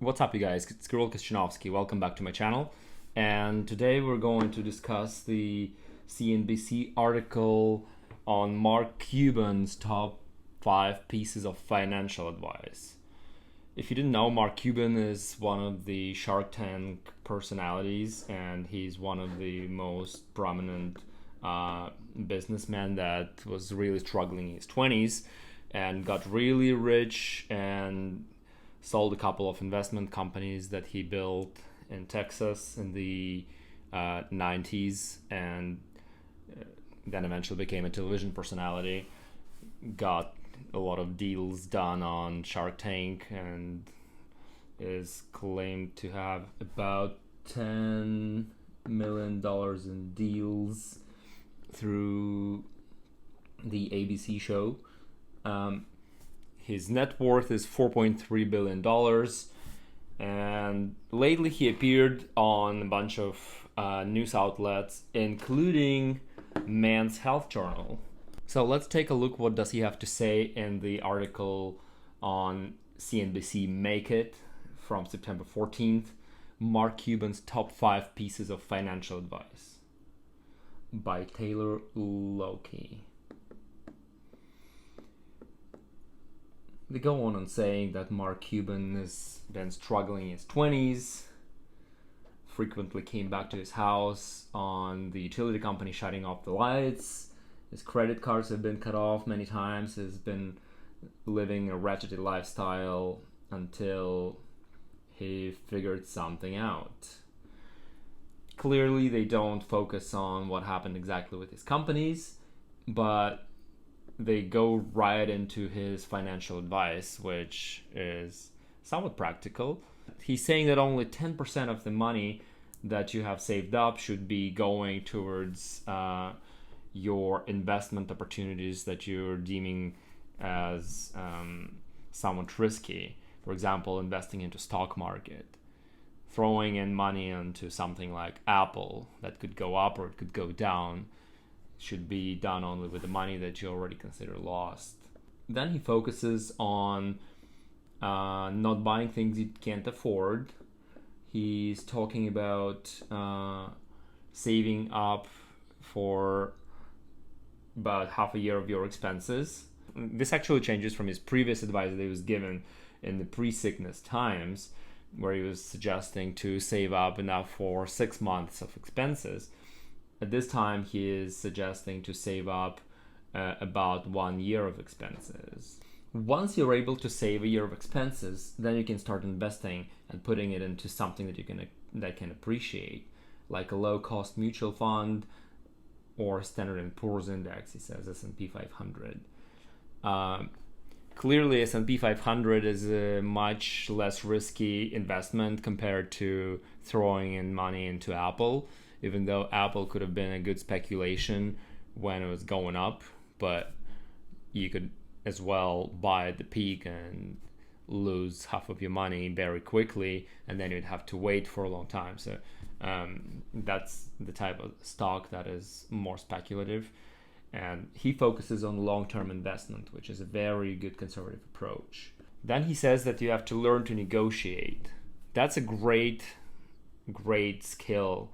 What's up, you guys? It's Kirill Kostianovsky. Welcome back to my channel. And today we're going to discuss the CNBC article on Mark Cuban's top 5 pieces of financial advice. If you didn't know, Mark Cuban is one of the Shark Tank personalities, and he's one of the most prominent businessmen that was really struggling in his 20s and got really rich and sold a couple of investment companies that he built in Texas in the 90s, and then eventually became a television personality. Got a lot of deals done on Shark Tank and is claimed to have about $10 million in deals through the ABC show. His net worth is $4.3 billion, and lately he appeared on a bunch of news outlets, including Men's Health Journal. So let's take a look. What does he have to say in the article on CNBC Make It from September 14th, Mark Cuban's top 5 pieces of financial advice, by Taylor Loki. They go on saying that Mark Cuban has been struggling in his 20s, frequently came back to his house on the utility company shutting off the lights. His credit cards have been cut off many times. He's been living a wretched lifestyle until he figured something out. Clearly, they don't focus on what happened exactly with his companies, but they go right into his financial advice, which is somewhat practical. He's saying that only 10% of the money that you have saved up should be going towards your investment opportunities that you're deeming as somewhat risky. For example, investing into stock market, throwing in money into something like Apple that could go up or it could go down, should be done only with the money that you already consider lost. Then he focuses on not buying things you can't afford. He's talking about saving up for about half a year of your expenses. This actually changes from his previous advice that he was given in the pre-sickness times, where he was suggesting to save up enough for 6 months of expenses. At this time, he is suggesting to save up about 1 year of expenses. Once you're able to save a year of expenses, then you can start investing and putting it into something that can appreciate, like a low-cost mutual fund or Standard & Poor's index. He says S&P 500. Clearly, S&P 500 is a much less risky investment compared to throwing in money into Apple, even though Apple could have been a good speculation when it was going up, but you could as well buy at the peak and lose half of your money very quickly, and then you'd have to wait for a long time. So that's the type of stock that is more speculative. And he focuses on long-term investment, which is a very good conservative approach. Then he says that you have to learn to negotiate. That's a great skill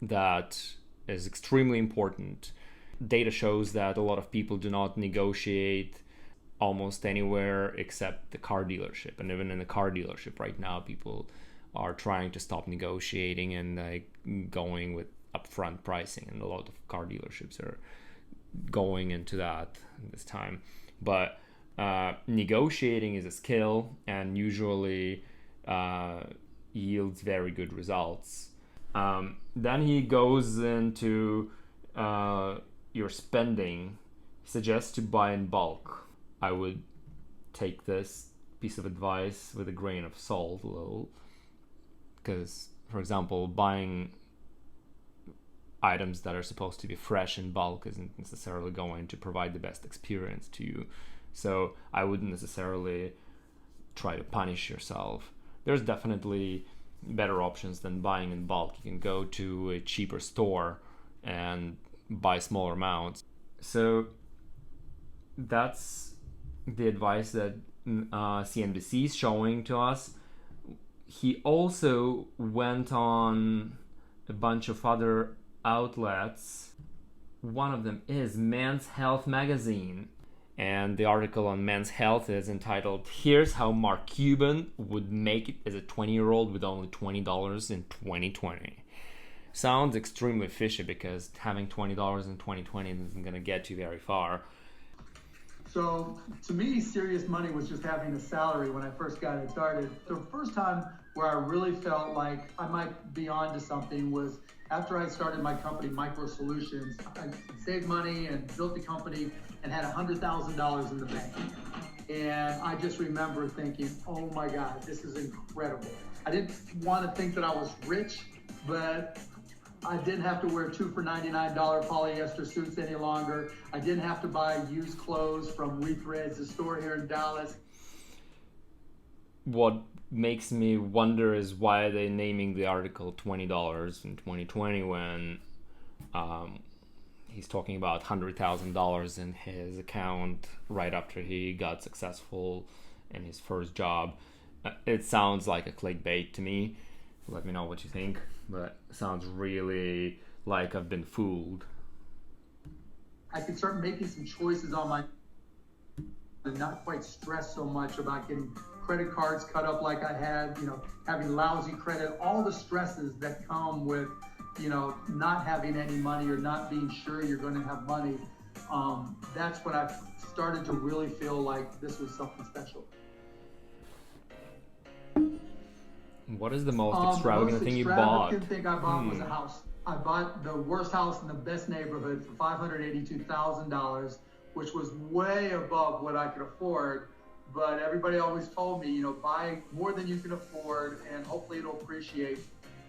that is extremely important. Data shows that a lot of people do not negotiate almost anywhere except the car dealership. And even in the car dealership right now, people are trying to stop negotiating and going with upfront pricing. And a lot of car dealerships are going into that this time. But negotiating is a skill and usually yields very good results. Then he goes into your spending. He suggests to buy in bulk. I would take this piece of advice with a grain of salt a little, because, for example, buying items that are supposed to be fresh in bulk isn't necessarily going to provide the best experience to you. So I wouldn't necessarily try to punish yourself. There's definitely better options than buying in bulk. You can go to a cheaper store and buy smaller amounts. So that's the advice that CNBC is showing to us. he also went on a bunch of other outlets. One of them is Men's Health magazine. And the article on Men's Health is entitled, "Here's How Mark Cuban Would Make It as a 20-year-old with Only $20 in 2020. Sounds extremely fishy because having $20 in 2020 isn't going to get you very far. So to me, serious money was just having a salary when I first got it started. The first time where I really felt like I might be onto something was after I started my company, Micro Solutions. I saved money and built the company and had $100,000 in the bank. And I just remember thinking, oh my God, this is incredible. I didn't want to think that I was rich, but I didn't have to wear 2 for $99 polyester suits any longer. I didn't have to buy used clothes from Rethreads, a store here in Dallas. What makes me wonder is why are they naming the article $20 in 2020 when he's talking about $100,000 in his account right after he got successful in his first job. It sounds like a clickbait to me. Let me know what you think, but it sounds really like I've been fooled. I could start making some choices on my and not quite stress so much about getting credit cards cut up like I had, having lousy credit, all the stresses that come with, not having any money or not being sure you're going to have money. That's when I started to really feel like this was something special. What is the most extravagant thing you bought? The most extravagant thing I bought was a house. I bought the worst house in the best neighborhood for $582,000, which was way above what I could afford. But everybody always told me, buy more than you can afford and hopefully it'll appreciate.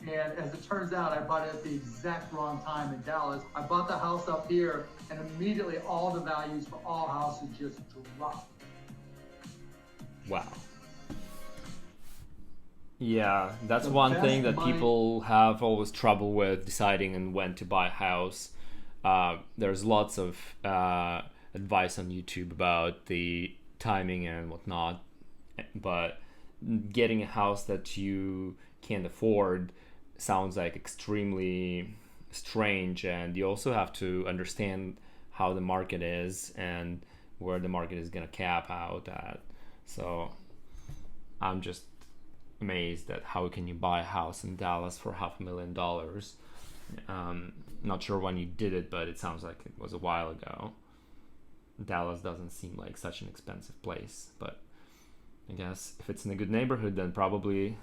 And as it turns out, I bought it at the exact wrong time in Dallas. I bought the house up here and immediately all the values for all houses just dropped. Wow. Yeah, that's one thing that people have always trouble with deciding on when to buy a house. There's lots of advice on YouTube about the timing and whatnot, but getting a house that you can't afford sounds like extremely strange, and you also have to understand how the market is and where the market is going to cap out at. So I'm just amazed at how can you buy a house in Dallas for $500,000. Not sure when you did it, but it sounds like it was a while ago. Dallas doesn't seem like such an expensive place, but I guess if it's in a good neighborhood, then probably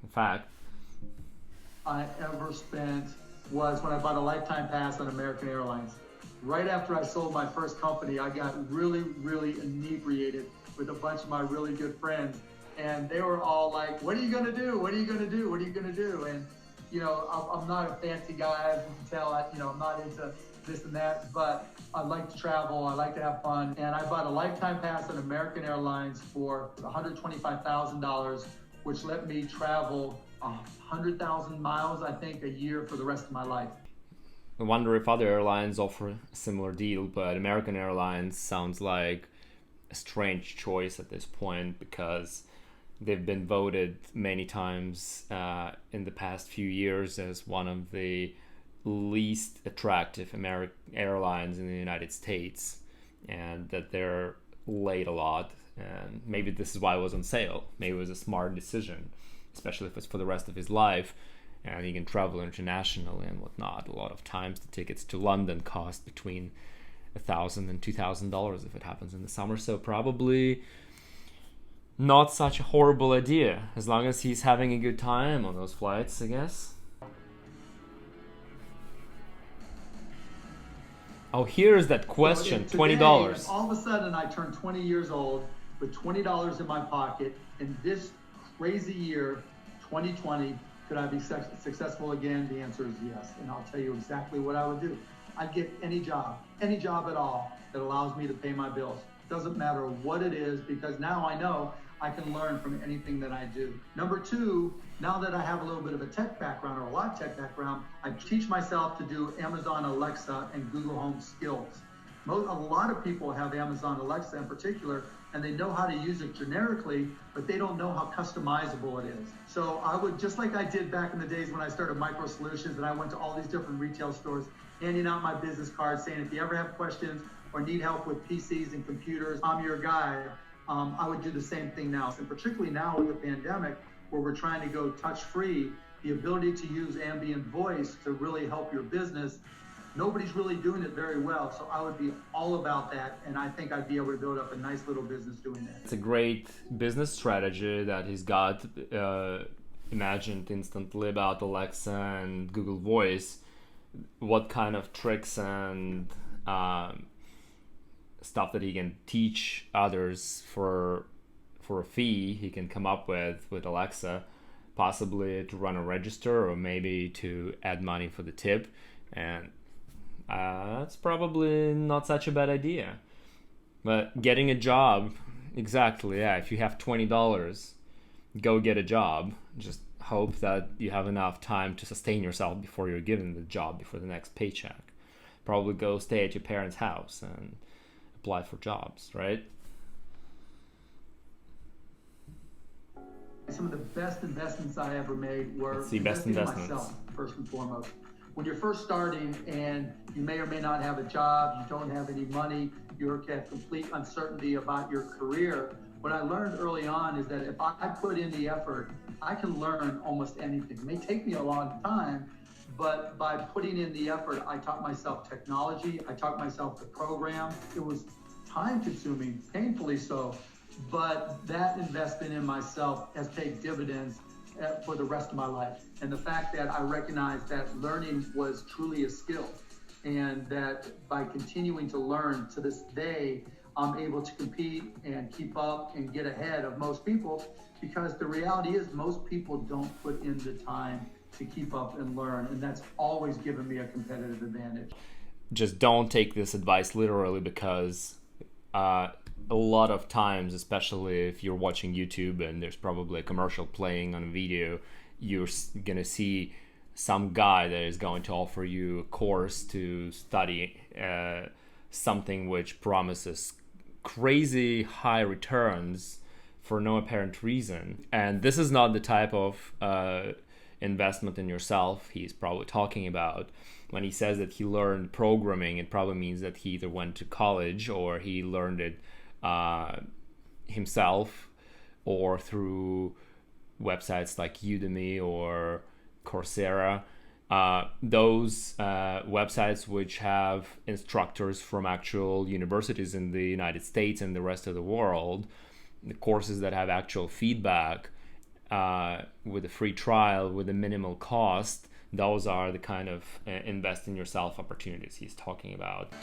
in fact. I ever spent was when I bought a lifetime pass on American Airlines. Right after I sold my first company, I got really, really inebriated with a bunch of my really good friends. And they were all like, what are you going to do? What are you going to do? What are you going to do? And, I'm not a fancy guy, as you can tell. I'm not into this and that, but I like to travel. I like to have fun. And I bought a lifetime pass on American Airlines for $125,000, which let me travel 100,000 miles, I think, a year for the rest of my life. I wonder if other airlines offer a similar deal, but American Airlines sounds like a strange choice at this point because they've been voted many times in the past few years as one of the least attractive airlines in the United States, and that they're late a lot, and maybe this is why it was on sale. Maybe it was a smart decision, especially if it's for the rest of his life and he can travel internationally and whatnot. A lot of times the tickets to London cost between $1,000 and $2,000 if it happens in the summer, so probably not such a horrible idea as long as he's having a good time on those flights, I guess. Oh, here's that question, so $20. All of a sudden I turned 20 years old with $20 in my pocket. In this crazy year, 2020, could I be successful again? The answer is yes. And I'll tell you exactly what I would do. I'd get any job at all that allows me to pay my bills. Doesn't matter what it is, because now I know I can learn from anything that I do. Number two, now that I have a little bit of a tech background or a lot of tech background, I teach myself to do Amazon Alexa and Google Home skills. A lot of people have Amazon Alexa in particular, and they know how to use it generically, but they don't know how customizable it is. So I would, just like I did back in the days when I started Micro Solutions and I went to all these different retail stores, handing out my business cards saying, if you ever have questions or need help with PCs and computers, I'm your guy. I would do the same thing now. And particularly now with the pandemic, where we're trying to go touch-free, the ability to use ambient voice to really help your business, nobody's really doing it very well. So I would be all about that, and I think I'd be able to build up a nice little business doing that. It's a great business strategy that he's got imagined instantly about Alexa and Google Voice. What kind of tricks and stuff that he can teach others for a fee he can come up with Alexa, possibly to run a register or maybe to add money for the tip, and that's probably not such a bad idea. But getting a job, exactly, yeah, if you have $20, go get a job. Just hope that you have enough time to sustain yourself before you're given the job, before the next paycheck. Probably go stay at your parents' house and apply for jobs, right? Some of the best investments I ever made were investing in myself, first and foremost. When you're first starting and you may or may not have a job, you don't have any money, you're at complete uncertainty about your career, what I learned early on is that if I put in the effort, I can learn almost anything. It may take me a long time, but by putting in the effort, I taught myself technology, I taught myself the program. It was time consuming, painfully so, but that investment in myself has paid dividends for the rest of my life. And the fact that I recognized that learning was truly a skill, and that by continuing to learn to this day, I'm able to compete and keep up and get ahead of most people, because the reality is most people don't put in the time to keep up and learn, and that's always given me a competitive advantage. Just don't take this advice literally, because a lot of times, especially if you're watching YouTube and there's probably a commercial playing on a video, you're gonna see some guy that is going to offer you a course to study something which promises crazy high returns for no apparent reason. And this is not the type of investment in yourself he's probably talking about. When he says that he learned programming, it probably means that he either went to college or he learned it himself, or through websites like Udemy or Coursera. Those websites which have instructors from actual universities in the United States and the rest of the world, the courses that have actual feedback with a free trial, with a minimal cost, those are the kind of invest in yourself opportunities he's talking about.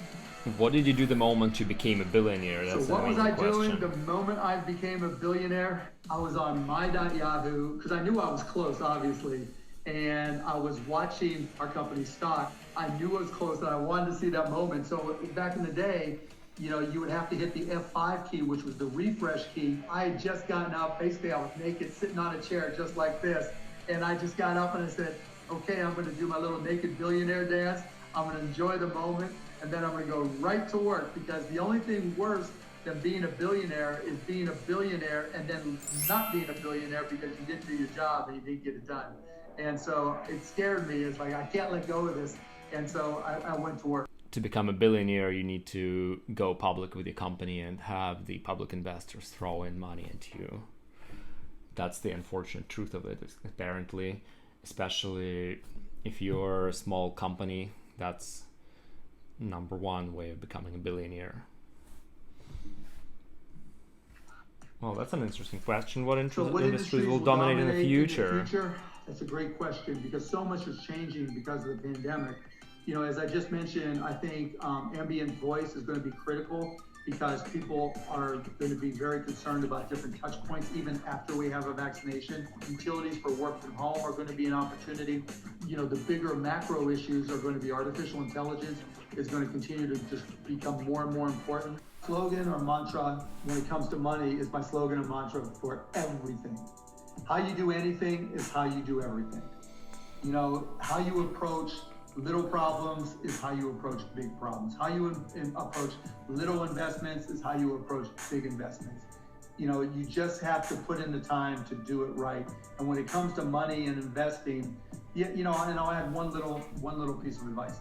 What did you do the moment you became a billionaire? That's so what was I doing the moment I became a billionaire? I was on my.yahoo, because I knew I was close, obviously. And I was watching our company's stock. I knew it was close and I wanted to see that moment. So back in the day, you would have to hit the F5 key, which was the refresh key. I had just gotten up, basically I was naked, sitting on a chair just like this. And I just got up and I said, okay, I'm gonna do my little naked billionaire dance. I'm gonna enjoy the moment, and then I'm gonna go right to work, because the only thing worse than being a billionaire is being a billionaire and then not being a billionaire because you didn't do your job and you didn't get it done. And so it scared me. It's like, I can't let go of this. And so I went to work. To become a billionaire, you need to go public with your company and have the public investors throw in money into you. That's the unfortunate truth of it, apparently. Especially if you're a small company, that's number one way of becoming a billionaire. Well, that's an interesting question. What industries will dominate in the future? That's a great question, because so much is changing because of the pandemic. As I just mentioned, I think ambient voice is going to be critical, because people are going to be very concerned about different touch points even after we have a vaccination. Utilities for work from home are going to be an opportunity. The bigger macro issues are going to be artificial intelligence is going to continue to just become more and more important. Slogan or mantra when it comes to money is my slogan and mantra for everything. How you do anything is how you do everything. How you approach Little problems is how you approach big problems. How you approach little investments is how you approach big investments. You just have to put in the time to do it right. And when it comes to money and investing, and I'll add one little piece of advice.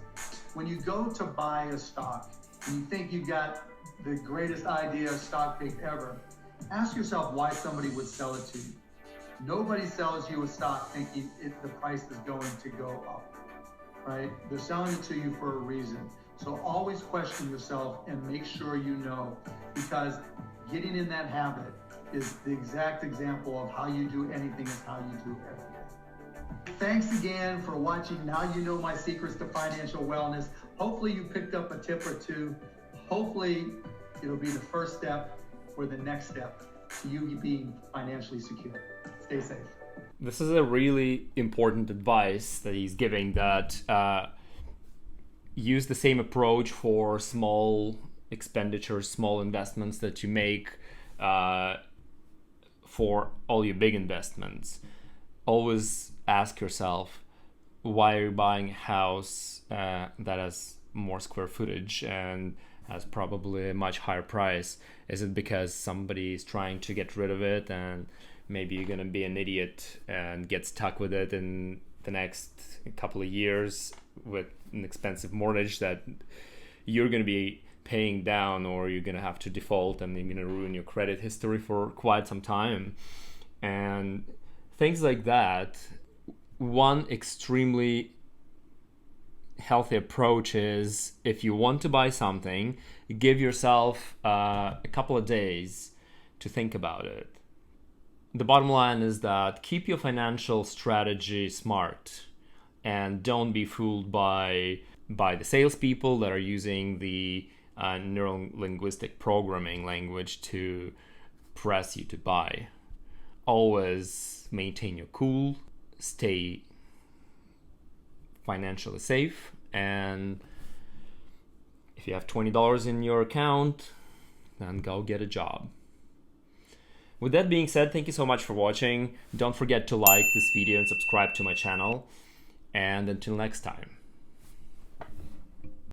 When you go to buy a stock and you think you got the greatest idea stock pick ever, ask yourself why somebody would sell it to you. Nobody sells you a stock thinking the price is going to go up, right? They're selling it to you for a reason. So always question yourself and make sure you know, because getting in that habit is the exact example of how you do anything is how you do everything. Thanks again for watching. Now you know my secrets to financial wellness. Hopefully you picked up a tip or two. Hopefully it'll be the first step or the next step to you being financially secure. Stay safe. This is a really important advice that he's giving, that use the same approach for small expenditures, small investments that you make for all your big investments. Always ask yourself, why are you buying a house that has more square footage and has probably a much higher price? Is it because somebody is trying to get rid of it and maybe you're gonna be an idiot and get stuck with it in the next couple of years with an expensive mortgage that you're gonna be paying down, or you're gonna have to default and you're gonna ruin your credit history for quite some time and things like that. One extremely healthy approach is, if you want to buy something, give yourself a couple of days to think about it. The bottom line is that keep your financial strategy smart and don't be fooled by the salespeople that are using the neuro-linguistic programming language to press you to buy. Always maintain your cool, stay financially safe, and if you have $20 in your account, then go get a job. With that being said, thank you so much for watching. Don't forget to like this video and subscribe to my channel. And until next time.